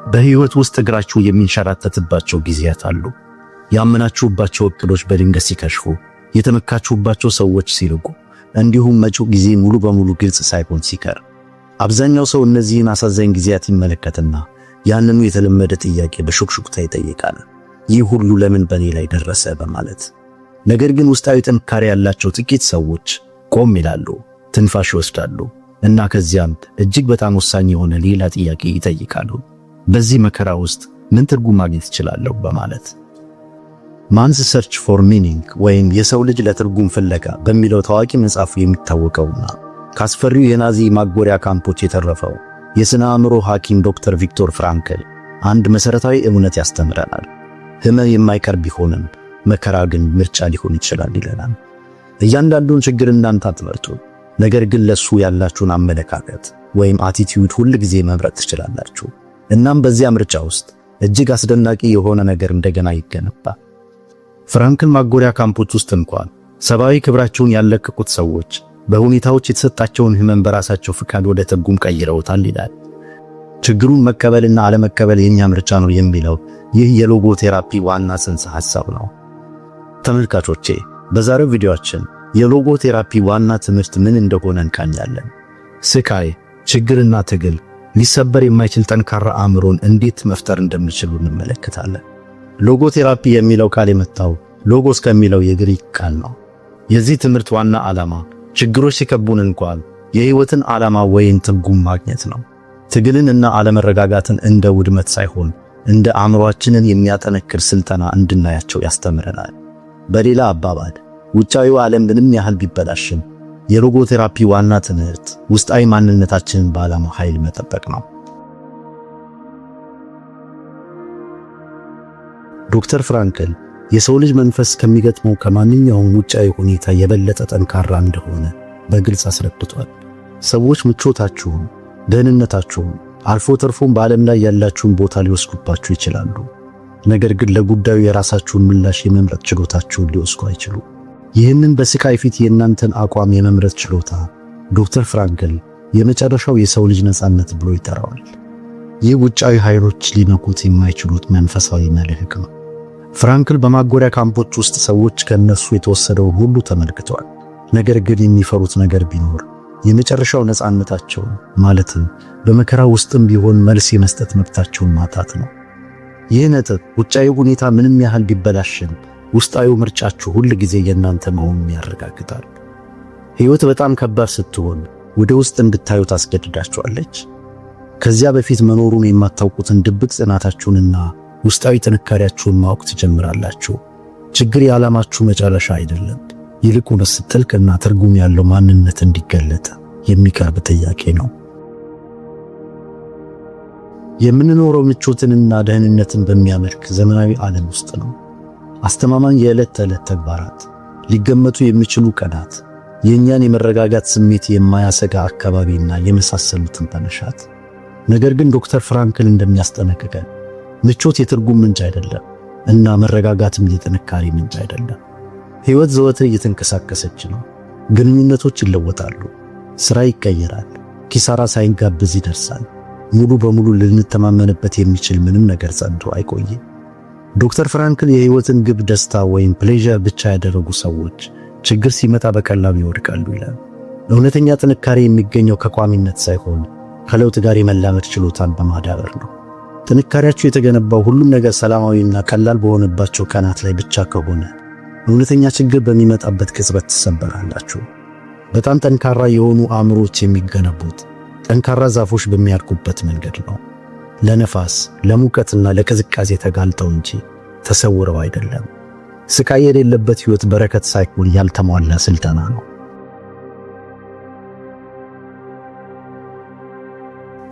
በህይወት ውስጥ እግራችሁ የሚንሸራተትባቸው ጊዜያት አሉ። ያመናችሁባቸው እቅዶች በድንገት ሲከሽፉ፣ የተመካችሁባቸው ሰዎች ሲርቁ፣ እንዲሁም መጪው ጊዜ ሙሉ በሙሉ ግልጽ ሳይሆን ሲቀር። አብዛኛው ሰው እነዚህን አሳዛኝ ጊዜያት ይመለከትና ያንኑ የተለመደ ጥያቄ በሹክሹክታ ይጠይቃል። ይህ ሁሉ ለምን በእኔ ላይ ደረሰ በማለት። ነገር ግን ውስጣዊ ጥንካሬ ያላቸው ጥቂት ሰዎች ቆም ይላሉ፣ ትንፋሽ ይወስዳሉ እና ከዚያም እጅግ በጣም ወሳኝ የሆነ ሌላ ጥያቄ ይጠይቃሉ። በዚህ መከራ ውስጥ ምን ትርጉም ማግኘት እችላለሁ በማለት። ማንስ ሰርች ፎር ሚኒንግ ወይም የሰው ልጅ ለትርጉም ፍለጋ በሚለው ታዋቂ መጽሐፉ የሚታወቀውና ካስፈሪው የናዚ ማጎሪያ ካምፖች የተረፈው የሥነ አእምሮ ሐኪም ዶክተር ቪክቶር ፍራንክል አንድ መሠረታዊ እውነት ያስተምረናል። ሕመም የማይቀር ቢሆንም መከራ ግን ምርጫ ሊሆን ይችላል ይለናል። እያንዳንዱን ችግር እናንተ አትመርጡ፣ ነገር ግን ለሱ ያላችሁን አመለካከት ወይም አቲቲዩድ ሁል ጊዜ መምረጥ ትችላላችሁ። እናም በዚያ ምርጫ ውስጥ እጅግ አስደናቂ የሆነ ነገር እንደገና ይገነባል። ፍራንክል ማጎሪያ ካምፖች ውስጥ እንኳን ሰብአዊ ክብራቸውን ያለቀቁት ሰዎች በሁኔታዎች የተሰጣቸውን ሕመም በራሳቸው ፍቃድ ወደ ትርጉም ቀይረውታል ይላል። ችግሩን መቀበልና አለመቀበል የኛ ምርጫ ነው የሚለው ይህ የሎጎ ቴራፒ ዋና ጽንሰ ሐሳብ ነው። ተመልካቾቼ፣ በዛሬው ቪዲዮአችን የሎጎ ቴራፒ ዋና ትምህርት ምን እንደሆነ እንቃኛለን። ስቃይ፣ ችግርና ትግል ሊሰበር የማይችል ጠንካራ አእምሮን እንዴት መፍጠር እንደሚችሉ እንመለከታለን። ሎጎ ቴራፒ የሚለው ቃል የመጣው ሎጎስ ከሚለው የግሪክ ቃል ነው። የዚህ ትምህርት ዋና ዓላማ ችግሮች ሲከቡን እንኳን የሕይወትን ዓላማ ወይም ትርጉም ማግኘት ነው። ትግልን እና አለመረጋጋትን እንደ ውድመት ሳይሆን እንደ አእምሮአችንን የሚያጠነክር ስልጠና እንድናያቸው ያስተምረናል። በሌላ አባባል ውጫዊው ዓለም ምንም ያህል ቢበላሽም የሎጎ ቴራፒ ዋና ትምህርት ውስጣዊ ማንነታችንን በዓላማ ኃይል መጠበቅ ነው። ዶክተር ፍራንክል የሰው ልጅ መንፈስ ከሚገጥመው ከማንኛውም ውጫዊ ሁኔታ የበለጠ ጠንካራ እንደሆነ በግልጽ አስረድቷል። ሰዎች ምቾታችሁን፣ ደህንነታችሁን፣ አልፎ ተርፎም በዓለም ላይ ያላችሁን ቦታ ሊወስዱባችሁ ይችላሉ። ነገር ግን ለጉዳዩ የራሳችሁን ምላሽ የመምረጥ ችሎታችሁን ሊወስዱ አይችሉም። ይህንን በስቃይ ፊት የእናንተን አቋም የመምረጥ ችሎታ ዶክተር ፍራንክል የመጨረሻው የሰው ልጅ ነፃነት ብሎ ይጠራዋል። ይህ ውጫዊ ኃይሎች ሊነኩት የማይችሉት መንፈሳዊ መልህቅ ነው። ፍራንክል በማጎሪያ ካምፖች ውስጥ ሰዎች ከነሱ የተወሰደው ሁሉ ተመልክተዋል። ነገር ግን የሚፈሩት ነገር ቢኖር የመጨረሻው ነፃነታቸውን ማለትም በመከራ ውስጥም ቢሆን መልስ የመስጠት መብታቸውን ማጣት ነው። ይህ ነጥብ ውጫዊ ሁኔታ ምንም ያህል ቢበላሽም ውስጣዊው ምርጫችሁ ሁል ጊዜ የእናንተ መሆኑን ያረጋግጣል። ሕይወት በጣም ከባድ ስትሆን ወደ ውስጥ እንድታዩ ታስገድዳችኋለች። ከዚያ በፊት መኖሩን የማታውቁትን ድብቅ ጽናታችሁንና ውስጣዊ ጥንካሬያችሁን ማወቅ ትጀምራላችሁ። ችግር የዓላማችሁ መጨረሻ አይደለም፣ ይልቁንስ ጥልቅና ትርጉም ያለው ማንነት እንዲገለጥ የሚቀርብ ጥያቄ ነው። የምንኖረው ምቾትንና ደህንነትን በሚያመልክ ዘመናዊ ዓለም ውስጥ ነው። አስተማማኝ የዕለት ተዕለት ተግባራት፣ ሊገመቱ የሚችሉ ቀናት፣ የእኛን የመረጋጋት ስሜት የማያሰጋ አካባቢና የመሳሰሉትን በመሻት። ነገር ግን ዶክተር ፍራንክል እንደሚያስጠነቅቀን ምቾት የትርጉም ምንጭ አይደለም እና መረጋጋትም የጥንካሬ ምንጭ አይደለም። ሕይወት ዘወትር እየተንቀሳቀሰች ነው። ግንኙነቶች ይለወጣሉ፣ ሥራ ይቀየራል፣ ኪሳራ ሳይጋብዝ ይደርሳል። ሙሉ በሙሉ ልንተማመንበት የሚችል ምንም ነገር ጸንቶ አይቆይም። ዶክተር ፍራንክል የሕይወትን ግብ ደስታ ወይም ፕሌዠር ብቻ ያደረጉ ሰዎች ችግር ሲመጣ በቀላሉ ይወድቃሉ ይላል። እውነተኛ ጥንካሬ የሚገኘው ከቋሚነት ሳይሆን ከለውጥ ጋር የመላመድ ችሎታን በማዳበር ነው። ጥንካሬያችሁ የተገነባው ሁሉም ነገር ሰላማዊና ቀላል በሆነባቸው ቀናት ላይ ብቻ ከሆነ እውነተኛ ችግር በሚመጣበት ቅጽበት ትሰበራላችሁ። በጣም ጠንካራ የሆኑ አእምሮች የሚገነቡት ጠንካራ ዛፎች በሚያድጉበት መንገድ ነው። ለነፋስ፣ ለሙቀትና ለቅዝቃዜ ተጋልጠው እንጂ ተሰውረው አይደለም። ስቃይ የሌለበት ሕይወት በረከት ሳይሆን ያልተሟላ ስልጠና ነው።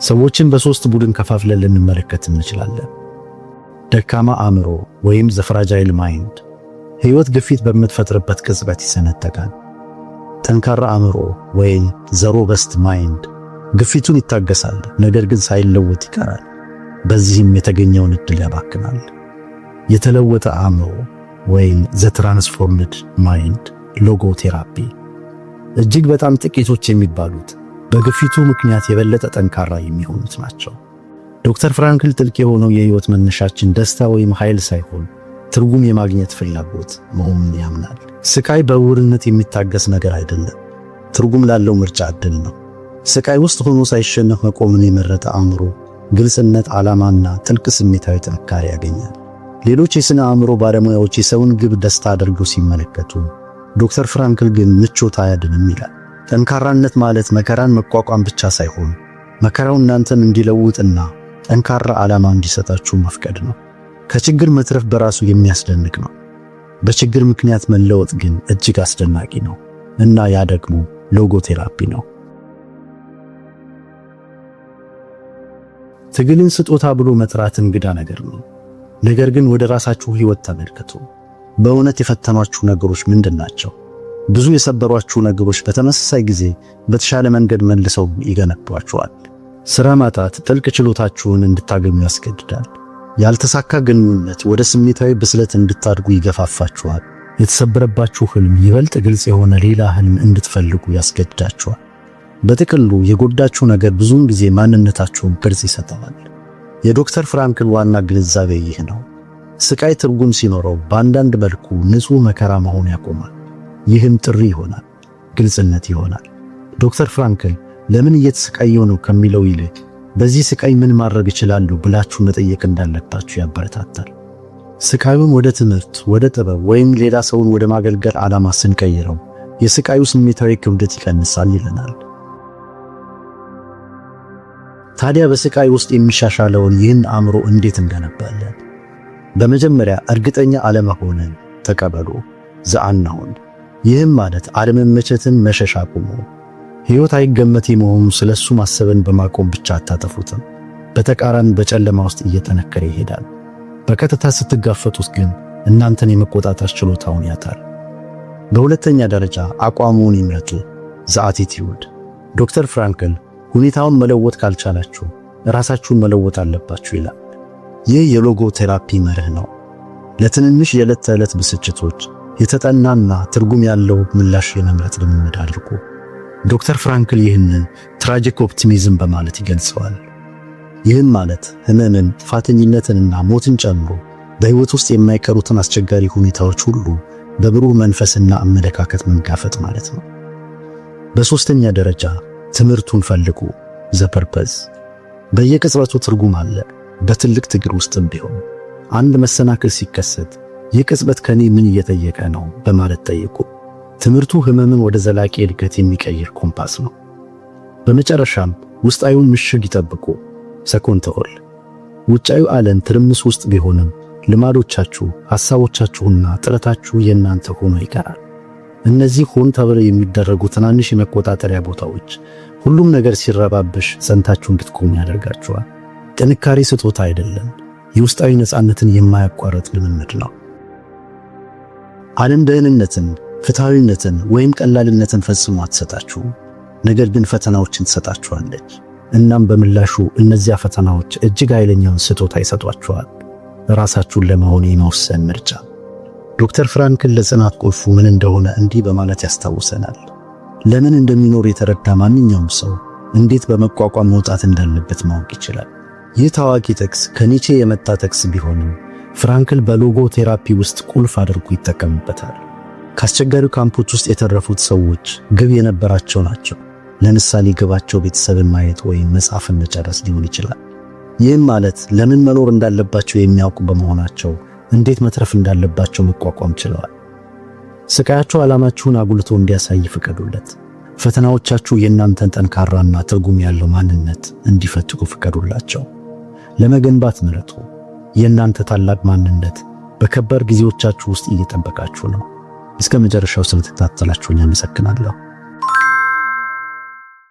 ሰዎችን በሶስት ቡድን ከፋፍለን ልንመለከት እንችላለን። ደካማ አእምሮ ወይም ዘ ፍራጃይል ማይንድ፣ ሕይወት ግፊት በምትፈጥርበት ቅጽበት ይሰነጠቃል። ጠንካራ አእምሮ ወይም ዘ ሮበስት ማይንድ ግፊቱን ይታገሳል፣ ነገር ግን ሳይለወጥ ይቀራል። በዚህም የተገኘውን ዕድል ያባክናል። የተለወጠ አእምሮ ወይም ዘ ትራንስፎርምድ ማይንድ ሎጎ ቴራፒ። እጅግ በጣም ጥቂቶች የሚባሉት በግፊቱ ምክንያት የበለጠ ጠንካራ የሚሆኑት ናቸው። ዶክተር ፍራንክል ጥልቅ የሆነው የህይወት መነሻችን ደስታ ወይም ኃይል ሳይሆን ትርጉም የማግኘት ፍላጎት መሆኑን ያምናል። ስቃይ በእውርነት የሚታገስ ነገር አይደለም፣ ትርጉም ላለው ምርጫ ዕድል ነው። ስቃይ ውስጥ ሆኖ ሳይሸነፍ መቆምን የመረጠ አእምሮ ግልጽነት፣ ዓላማና ጥልቅ ስሜታዊ ጥንካሬ ያገኛል። ሌሎች የሥነ አእምሮ ባለሙያዎች የሰውን ግብ ደስታ አድርገው ሲመለከቱ፣ ዶክተር ፍራንክል ግን ምቾት አያድንም ይላል። ጠንካራነት ማለት መከራን መቋቋም ብቻ ሳይሆን መከራው እናንተን እንዲለውጥና ጠንካራ ዓላማ እንዲሰጣችሁ መፍቀድ ነው። ከችግር መትረፍ በራሱ የሚያስደንቅ ነው። በችግር ምክንያት መለወጥ ግን እጅግ አስደናቂ ነው እና ያ ደግሞ ሎጎቴራፒ ነው። ትግልን ስጦታ ብሎ መጥራት እንግዳ ነገር ነው። ነገር ግን ወደ ራሳችሁ ሕይወት ተመልከቱ። በእውነት የፈተኗችሁ ነገሮች ምንድን ናቸው? ብዙ የሰበሯችሁ ነገሮች በተመሳሳይ ጊዜ በተሻለ መንገድ መልሰው ይገነቧችኋል። ሥራ ማጣት ጥልቅ ችሎታችሁን እንድታገኙ ያስገድዳል። ያልተሳካ ግንኙነት ወደ ስሜታዊ ብስለት እንድታድጉ ይገፋፋችኋል። የተሰበረባችሁ ህልም ይበልጥ ግልጽ የሆነ ሌላ ህልም እንድትፈልጉ ያስገድዳችኋል። በጥቅሉ የጎዳችሁ ነገር ብዙውን ጊዜ ማንነታችሁን ቅርጽ ይሰጠዋል። የዶክተር ፍራንክል ዋና ግንዛቤ ይህ ነው። ስቃይ ትርጉም ሲኖረው በአንዳንድ መልኩ ንጹሕ መከራ መሆን ያቆማል። ይህም ጥሪ ይሆናል፣ ግልጽነት ይሆናል። ዶክተር ፍራንክል ለምን እየተሰቃየው ነው ከሚለው ይልቅ በዚህ ስቃይ ምን ማድረግ እችላለሁ ብላችሁ መጠየቅ እንዳለባችሁ ያበረታታል። ስቃዩን ወደ ትምህርት፣ ወደ ጥበብ ወይም ሌላ ሰውን ወደ ማገልገል ዓላማ ስንቀይረው የስቃዩ ስሜታዊ ክብደት ይቀንሳል ይለናል። ታዲያ በስቃይ ውስጥ የሚሻሻለውን ይህን አእምሮ እንዴት እንገነባለን? በመጀመሪያ እርግጠኛ አለመሆንን ተቀበሉ። ዘአናውን ይህም ማለት አለመመቸትን መሸሽ አቁሙ። ሕይወት አይገመቴ መሆኑ ስለሱ ማሰብን በማቆም ብቻ አታጠፉትም። በተቃራኒ በጨለማ ውስጥ እየጠነከረ ይሄዳል። በቀጥታ ስትጋፈጡት ግን እናንተን የመቆጣጠር ችሎታውን ያጣል። በሁለተኛ ደረጃ አቋሙን ይምረጡ። ዘአቲቲዩድ ዶክተር ፍራንክል ሁኔታውን መለወጥ ካልቻላችሁ ራሳችሁን መለወጥ አለባችሁ ይላል። ይህ የሎጎ ቴራፒ መርህ ነው። ለትንንሽ የዕለት ተዕለት ብስጭቶች የተጠናና ትርጉም ያለው ምላሽ የመምረጥ ልምምድ አድርጉ። ዶክተር ፍራንክል ይህንን ትራጂክ ኦፕቲሚዝም በማለት ይገልጸዋል። ይህም ማለት ህመምን፣ ጥፋተኝነትንና ሞትን ጨምሮ በሕይወት ውስጥ የማይቀሩትን አስቸጋሪ ሁኔታዎች ሁሉ በብሩህ መንፈስና አመለካከት መጋፈጥ ማለት ነው። በሦስተኛ ደረጃ ትምህርቱን ፈልጉ። ዘፐርፐዝ በየቅጽበቱ ትርጉም አለ። በትልቅ ትግል ውስጥም ቢሆን አንድ መሰናክል ሲከሰት ይህ ቅጽበት ከኔ ምን እየጠየቀ ነው በማለት ጠይቁ። ትምህርቱ ህመምን ወደ ዘላቂ እድገት የሚቀይር ኮምፓስ ነው። በመጨረሻም ውስጣዊውን ምሽግ ይጠብቁ። ሰኮንተኦል ውጫዊ ዓለም ትርምስ ውስጥ ቢሆንም ልማዶቻችሁ፣ ሐሳቦቻችሁና ጥረታችሁ የእናንተ ሆኖ ይቀራል። እነዚህ ሆን ተብለው የሚደረጉ ትናንሽ የመቆጣጠሪያ ቦታዎች ሁሉም ነገር ሲረባብሽ ጸንታችሁ እንድትቆሙ ያደርጋችኋል። ጥንካሬ ስጦታ አይደለም፣ የውስጣዊ ነፃነትን የማያቋርጥ ልምምድ ነው። ዓለም ደህንነትን፣ ፍትሃዊነትን ወይም ቀላልነትን ፈጽሞ አትሰጣችሁ፣ ነገር ግን ፈተናዎችን ትሰጣችኋለች። እናም በምላሹ እነዚያ ፈተናዎች እጅግ ኃይለኛውን ስጦታ ይሰጧችኋል፣ ራሳችሁን ለመሆን የመወሰን ምርጫ። ዶክተር ፍራንክል ለጽናት ቁልፉ ምን እንደሆነ እንዲህ በማለት ያስታውሰናል። ለምን እንደሚኖር የተረዳ ማንኛውም ሰው እንዴት በመቋቋም መውጣት እንዳለበት ማወቅ ይችላል። ይህ ታዋቂ ጥቅስ ከኒቼ የመጣ ጥቅስ ቢሆንም ፍራንክል በሎጎ ቴራፒ ውስጥ ቁልፍ አድርጎ ይጠቀምበታል። ከአስቸጋሪው ካምፖች ውስጥ የተረፉት ሰዎች ግብ የነበራቸው ናቸው። ለምሳሌ ግባቸው ቤተሰብን ማየት ወይም መጽሐፍን መጨረስ ሊሆን ይችላል። ይህም ማለት ለምን መኖር እንዳለባቸው የሚያውቁ በመሆናቸው እንዴት መትረፍ እንዳለባቸው መቋቋም ችለዋል። ስቃያቸው ዓላማችሁን አጉልቶ እንዲያሳይ ፍቀዱለት። ፈተናዎቻችሁ የእናንተን ጠንካራና ትርጉም ያለው ማንነት እንዲፈትቁ ፍቀዱላቸው። ለመገንባት ምረጡ። የእናንተ ታላቅ ማንነት በከባድ ጊዜዎቻችሁ ውስጥ እየጠበቃችሁ ነው። እስከ መጨረሻው ስለተከታተላችሁኝ አመሰግናለሁ።